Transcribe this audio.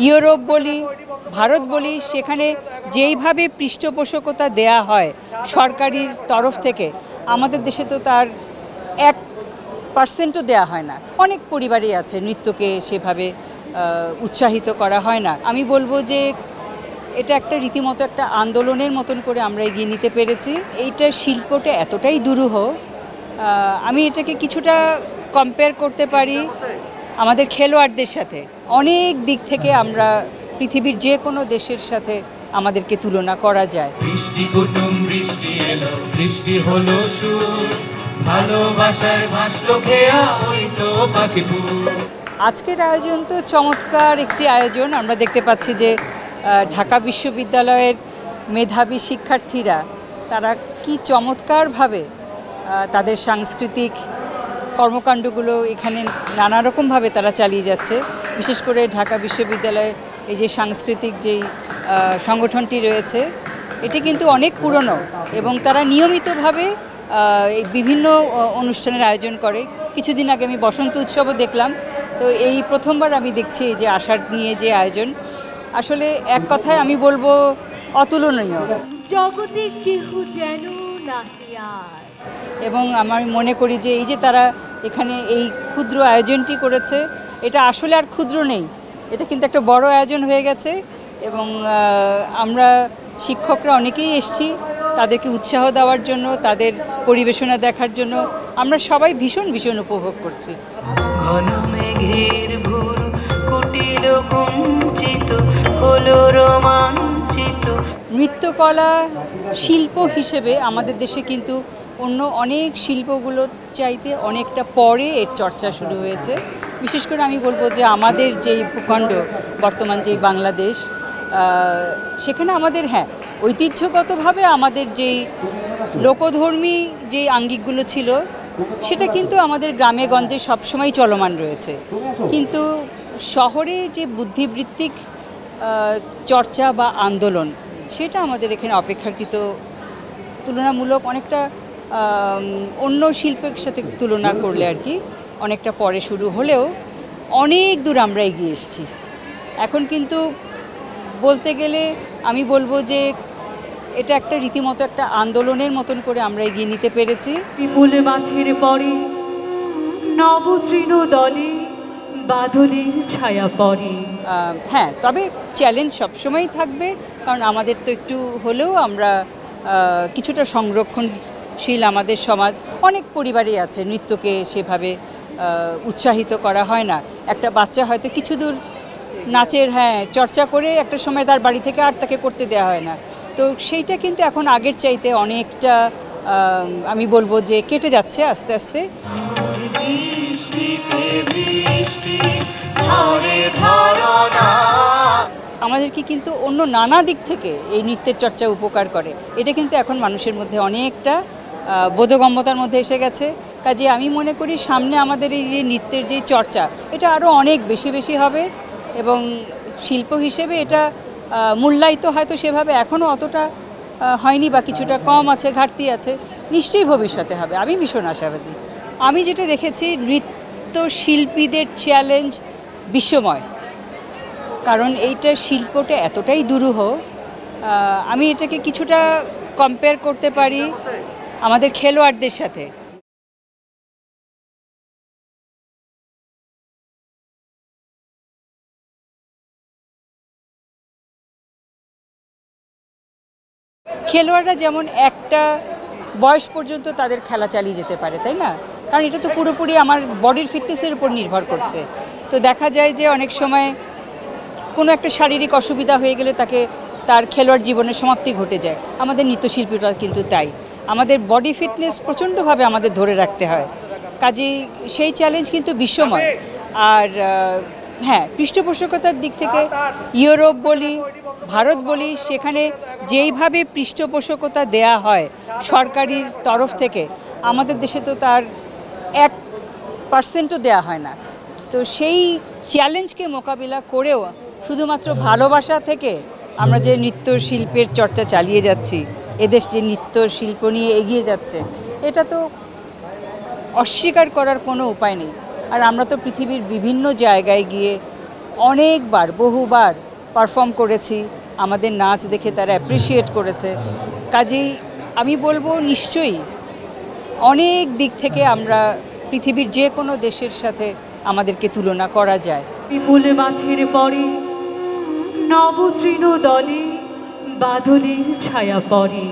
Europe বলি, ভারত বলি, সেখানে যেইভাবে পৃষ্ঠপোষকতা দেয়া হয় সরকারের তরফ থেকে, আমাদের দেশে তো তার 1% দেয়া হয় না। অনেক পরিবারই আছে নৃত্যকে সেভাবে উৎসাহিত করা হয় না। আমি বলবো যে এটা একটা রীতিমতো একটা আন্দোলনের মতন করে আমরা এগিয়ে নিতে পেরেছি। এইটা শিল্পটা এতটাই দুরূহ, আমি এটাকে কিছুটা কম্পেয়ার করতে পারি আমাদের খেলোয়াড়দের সাথে। অনেক দিক থেকে আমরা পৃথিবীর যে কোনো দেশের সাথে আমাদেরকে তুলনা করা যায়। বৃষ্টি কুটুম বৃষ্টি এলো, সৃষ্টি হলো সুর, ভালোবাসায় ভাসলো খেয়া ওই তো পাখিপুর। আজকের আয়োজন তো চমৎকার একটি আয়োজন। আমরা দেখতে পাচ্ছি যে ঢাকা বিশ্ববিদ্যালয়ের মেধাবী শিক্ষার্থীরা তারা কি চমৎকারভাবে তাদের সাংস্কৃতিক কর্মকাণ্ডগুলো এখানে নানা রকমভাবে তারা চালিয়ে যাচ্ছে। বিশেষ করে ঢাকা বিশ্ববিদ্যালয়ে এই যে সাংস্কৃতিক যেই সংগঠনটি রয়েছে, এটি কিন্তু অনেক পুরনো এবং তারা নিয়মিতভাবে বিভিন্ন অনুষ্ঠানের আয়োজন করে। কিছুদিন আগে আমি বসন্ত উৎসবও দেখলাম। তো এই প্রথমবার আমি দেখছি যে আষাঢ় নিয়ে যে আয়োজন, আসলে এক কথায় আমি বলবো অতুলনীয়। জগতে কেহ যেন নাহি আর। এবং আমার মনে করি যে এই যে তারা এখানে এই ক্ষুদ্র আয়োজনটি করেছে, এটা আসলে আর ক্ষুদ্র নেই, এটা কিন্তু একটা বড় আয়োজন হয়ে গেছে। এবং আমরা শিক্ষকরা অনেকেই এসছি তাদেরকে উৎসাহ দেওয়ার জন্য, তাদের পরিবেশনা দেখার জন্য। আমরা সবাই ভীষণ ভীষণ উপভোগ করছি। ঘন মেঘের ভুর কুটিল কুঞ্চিত হলো রোমাঞ্চিত। নৃত্যকলা শিল্প হিসেবে আমাদের দেশে কিন্তু অন্য অনেক শিল্পগুলোর চাইতে অনেকটা পরে এর চর্চা শুরু হয়েছে। বিশেষ করে আমি বলবো যে আমাদের যেই ভূখণ্ড, বর্তমান যেই বাংলাদেশ, সেখানে আমাদের ঐতিহ্যগতভাবে আমাদের যেই লোকধর্মী যেই আঙ্গিকগুলো ছিল, সেটা কিন্তু আমাদের গ্রামে গঞ্জে সবসময় চলমান রয়েছে। কিন্তু শহরে যে বুদ্ধিবৃত্তিক চর্চা বা আন্দোলন, সেটা আমাদের এখানে অপেক্ষাকৃত তুলনামূলক অনেকটা অন্য শিল্পের সাথে তুলনা করলে আর কি অনেকটা পরে শুরু হলেও অনেক দূর আমরা এগিয়ে এসেছি। এখন কিন্তু বলতে গেলে আমি বলবো যে এটা একটা রীতিমতো একটা আন্দোলনের মতন করে আমরা এগিয়ে নিতে পেরেছি। বিপুল মাঠের পরে নবতৃণ দলে বাদলের ছায়া পড়ে। হ্যাঁ, তবে চ্যালেঞ্জ সবসময়ই থাকবে, কারণ আমাদের তো একটু হলেও আমরা কিছুটা সংরক্ষণশীল আমাদের সমাজ। অনেক পরিবারই আছে নৃত্যকে সেভাবে উৎসাহিত করা হয় না। একটা বাচ্চা হয়তো কিছু দূর নাচের চর্চা করে একটা সময় তার বাড়ি থেকে আর তাকে করতে দেওয়া হয় না। তো সেইটা কিন্তু এখন আগের চাইতে অনেকটা আমি বলবো যে কেটে যাচ্ছে আস্তে আস্তে। আমাদেরকে কিন্তু অন্য নানা দিক থেকে এই নৃত্যের চর্চা উপকার করে। এটা কিন্তু এখন মানুষের মধ্যে অনেকটা বোধগম্যতার মধ্যে এসে গেছে। কাজে আমি মনে করি সামনে আমাদের এই যে নৃত্যের যে চর্চা, এটা আরও অনেক বেশি বেশি হবে এবং শিল্প হিসেবে এটা মূল্যায়িত হয়তো সেভাবে এখনও অতটা হয়নি বা কিছুটা কম আছে, ঘাটতি আছে, নিশ্চয়ই ভবিষ্যতে হবে। আমি ভীষণ আশাবাদী। আমি যেটা দেখেছি, নৃত্যশিল্পীদের চ্যালেঞ্জ বিশ্বময়, কারণ এইটার শিল্পটা এতটাই দুরূহ। আমি এটাকে কিছুটা কম্পেয়ার করতে পারি আমাদের খেলোয়াড়দের সাথে। খেলোয়াড়রা যেমন একটা বয়স পর্যন্ত তাদের খেলা চালিয়ে যেতে পারে, তাই না? কারণ এটা তো পুরোপুরি আমার বডির ফিটনেসের উপর নির্ভর করছে। তো দেখা যায় যে অনেক সময় কোনো একটা শারীরিক অসুবিধা হয়ে গেলে তাকে তার খেলোয়াড় জীবনের সমাপ্তি ঘটে যায়। আমাদের নৃত্যশিল্পীরা কিন্তু তাই, আমাদের বডি ফিটনেস প্রচণ্ডভাবে আমাদের ধরে রাখতে হয়। কাজেই সেই চ্যালেঞ্জ কিন্তু বিশ্বময়। আর পৃষ্ঠপোষকতার দিক থেকে ইউরোপ বলি, ভারত বলি, সেখানে যেইভাবে পৃষ্ঠপোষকতা দেয়া হয় সরকারের তরফ থেকে, আমাদের দেশে তো তার 1% দেয়া হয় না। তো সেই চ্যালেঞ্জকে মোকাবিলা করেও শুধুমাত্র ভালোবাসা থেকে আমরা যে নৃত্যশিল্পের চর্চা চালিয়ে যাচ্ছি, এদেশ যে নৃত্যশিল্প নিয়ে এগিয়ে যাচ্ছে, এটা তো অস্বীকার করার কোনো উপায় নেই। আর আমরা তো পৃথিবীর বিভিন্ন জায়গায় গিয়ে অনেকবার বহুবার পারফর্ম করেছি, আমাদের নাচ দেখে তারা অ্যাপ্রিসিয়েট করেছে। কাজেই আমি বলবো নিশ্চয়ই অনেক দিক থেকে আমরা পৃথিবীর যে কোনো দেশের সাথে আমাদেরকে তুলনা করা যায়। বিপুল মাঠের পরে নব তৃণ দলে বাদলের ছায়া পড়ে।